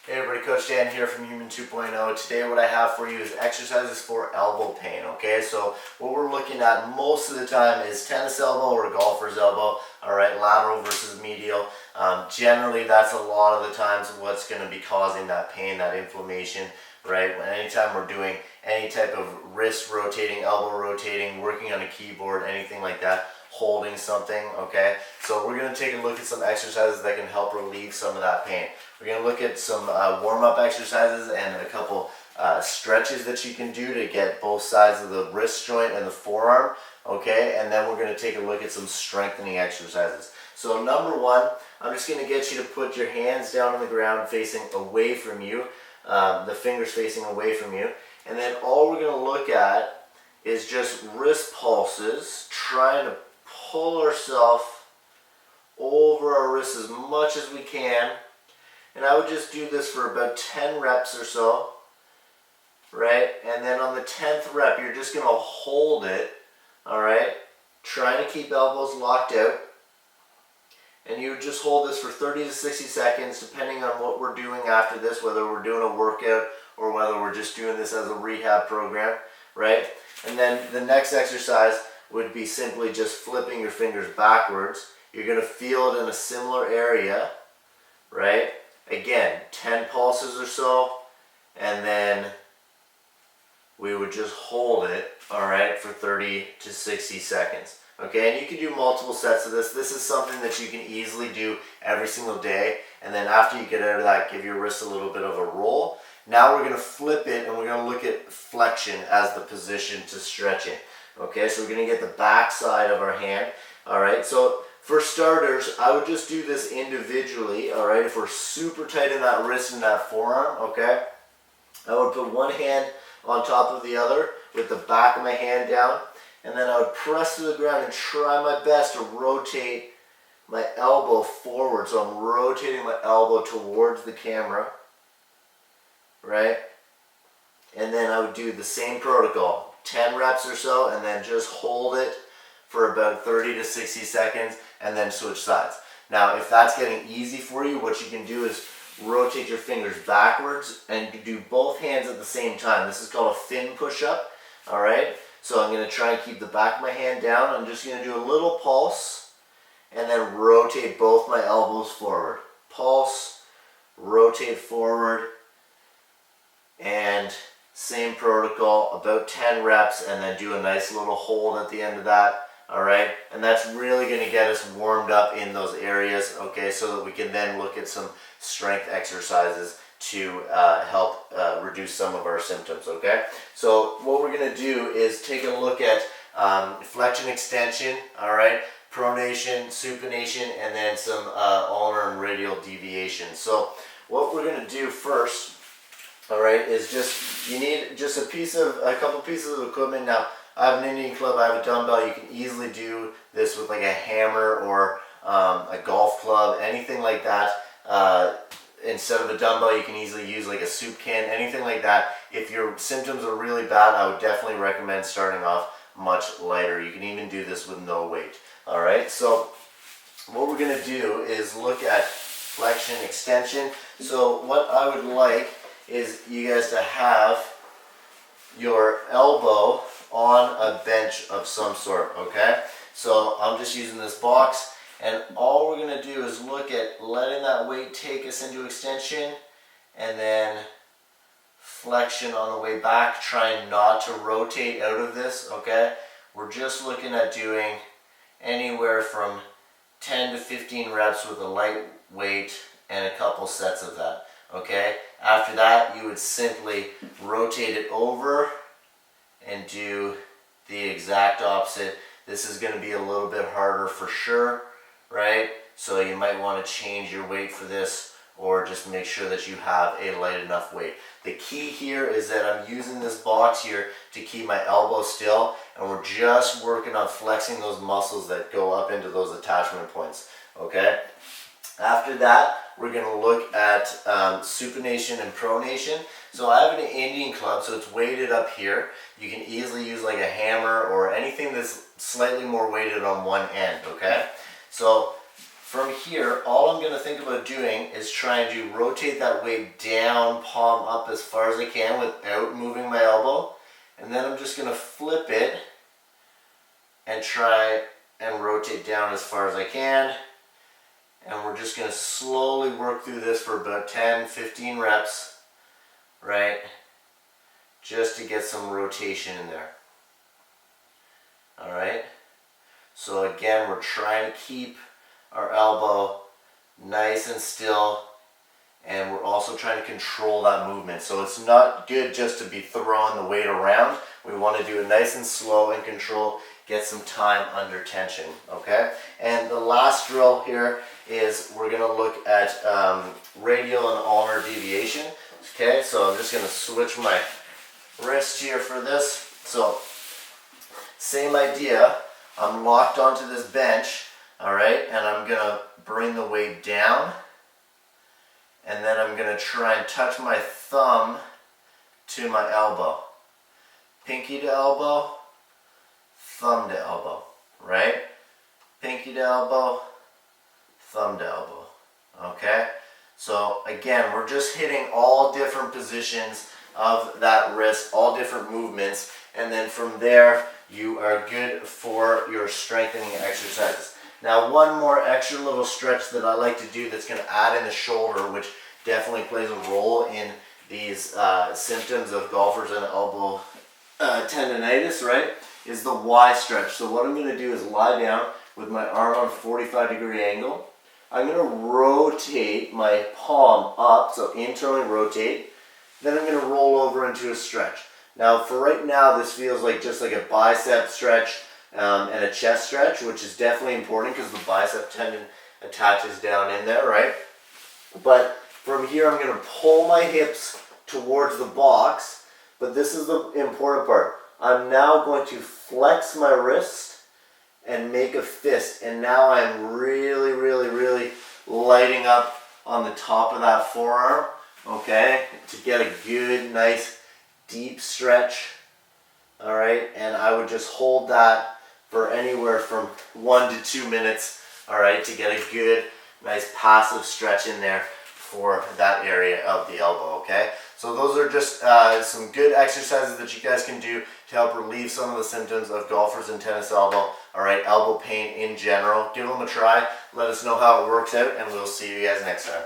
Hey everybody, Coach Dan here from Human 2.0. Today what I have for you is exercises for elbow pain, okay? So what we're looking at most of the time is tennis elbow or golfer's elbow, all right, lateral versus medial. Generally that's a lot of the times what's going to be causing that pain, that inflammation, right? Anytime we're doing any type of wrist rotating, elbow rotating, working on a keyboard, anything like that, holding something, okay? So we're going to take a look at some exercises that can help relieve some of that pain. We're going to look at some warm-up exercises and a couple stretches that you can do to get both sides of the wrist joint and the forearm, okay? And then we're going to take a look at some strengthening exercises. So number one, I'm just going to get you to put your hands down on the ground facing away from you, the fingers facing away from you. And then all we're going to look at is just wrist pulses, trying to pull ourselves over our wrists as much as we can. And I would just do this for about 10 reps or so, right? And then on the 10th rep, you're just going to hold it, all right? Trying to keep elbows locked out. And you just hold this for 30 to 60 seconds, depending on what we're doing after this, whether we're doing a workout or whether we're just doing this as a rehab program, right? And then the next exercise would be simply just flipping your fingers backwards. You're going to feel it in a similar area, right? Again, 10 pulses or so, and then we would just hold it, all right, for 30 to 60 seconds. Okay, and you can do multiple sets of this. This is something that you can easily do every single day, and then after you get out of that, give your wrist a little bit of a roll. Now we're going to flip it, and we're going to look at flexion as the position to stretch it. Okay, so we're going to get the back side of our hand, all right, so for starters, I would just do this individually, all right? If we're super tight in that wrist and that forearm, okay? I would put one hand on top of the other with the back of my hand down, and then I would press to the ground and try my best to rotate my elbow forward. So I'm rotating my elbow towards the camera, right? And then I would do the same protocol, 10 reps or so, and then just hold it for about 30 to 60 seconds, and then switch sides. Now, if that's getting easy for you, what you can do is rotate your fingers backwards and do both hands at the same time. This is called a fin push-up, all right? So I'm going to try and keep the back of my hand down. I'm just going to do a little pulse, and then rotate both my elbows forward. Pulse, rotate forward, and same protocol, about 10 reps, and then do a nice little hold at the end of that. All right, and that's really going to get us warmed up in those areas, okay, so that we can then look at some strength exercises to help reduce some of our symptoms, okay? So what we're going to do is take a look at flexion extension, all right, pronation, supination, and then some ulnar and radial deviation. So what we're going to do first, all right, is just, you need just a couple pieces of equipment. Now, I have an Indian club, I have a dumbbell. You can easily do this with like a hammer or a golf club, anything like that. Instead of a dumbbell, you can easily use like a soup can, anything like that. If your symptoms are really bad, I would definitely recommend starting off much lighter. You can even do this with no weight. All right, so what we're going to do is look at flexion extension. So what I would like is you guys to have your elbow on a bench of some sort, okay? So I'm just using this box, and all we're going to do is look at letting that weight take us into extension, and then flexion on the way back, trying not to rotate out of this, okay? We're just looking at doing anywhere from 10 to 15 reps with a light weight and a couple sets of that, okay? After that, you would simply rotate it over and do the exact opposite. This is going to be a little bit harder for sure, right? So you might want to change your weight for this, or just make sure that you have a light enough weight. The key here is that I'm using this box here to keep my elbow still, and we're just working on flexing those muscles that go up into those attachment points, okay? After that, we're going to look at supination and pronation. So I have an Indian club, so it's weighted up here. You can easily use like a hammer or anything that's slightly more weighted on one end, okay? So From here, all I'm going to think about doing is trying to rotate that weight down, palm up as far as I can without moving my elbow. And then I'm just going to flip it and try and rotate down as far as I can. And we're just going to slowly work through this for about 10-15 reps, right? Just to get some rotation in there. All right? So again, we're trying to keep our elbow nice and still, and we're also trying to control that movement. So it's not good just to be throwing the weight around. We want to do it nice and slow and control, get some time under tension, okay? And the last drill here is we're going to look at radial and ulnar deviation, okay? So I'm just going to switch my wrist here for this. So same idea, I'm locked onto this bench, all right, and I'm going to bring the weight down, and then I'm going to try and touch my thumb to my elbow. Pinky to elbow, thumb to elbow, right? Pinky to elbow, thumb to elbow, okay? So again, we're just hitting all different positions of that wrist, all different movements, and then from there, you are good for your strengthening exercises. Now, one more extra little stretch that I like to do that's going to add in the shoulder, which definitely plays a role in these symptoms of golfers and elbow tendonitis, right, is the Y stretch. So what I'm going to do is lie down with my arm on a 45-degree angle. I'm going to rotate my palm up, so internally rotate. Then I'm going to roll over into a stretch. Now, for right now, this feels like just like a bicep stretch and a chest stretch, which is definitely important because the bicep tendon attaches down in there, right? But from here, I'm going to pull my hips towards the box, but this is the important part. I'm now going to flex my wrist and make a fist, and now I'm really, really, really lighting up on the top of that forearm, okay, to get a good, nice, deep stretch, all right, and I would just hold that for anywhere from 1 to 2 minutes, all right, to get a good, nice passive stretch in there for that area of the elbow, okay? So those are just some good exercises that you guys can do to help relieve some of the symptoms of golfers and tennis elbow, all right, elbow pain in general. Give them a try, let us know how it works out, and we'll see you guys next time.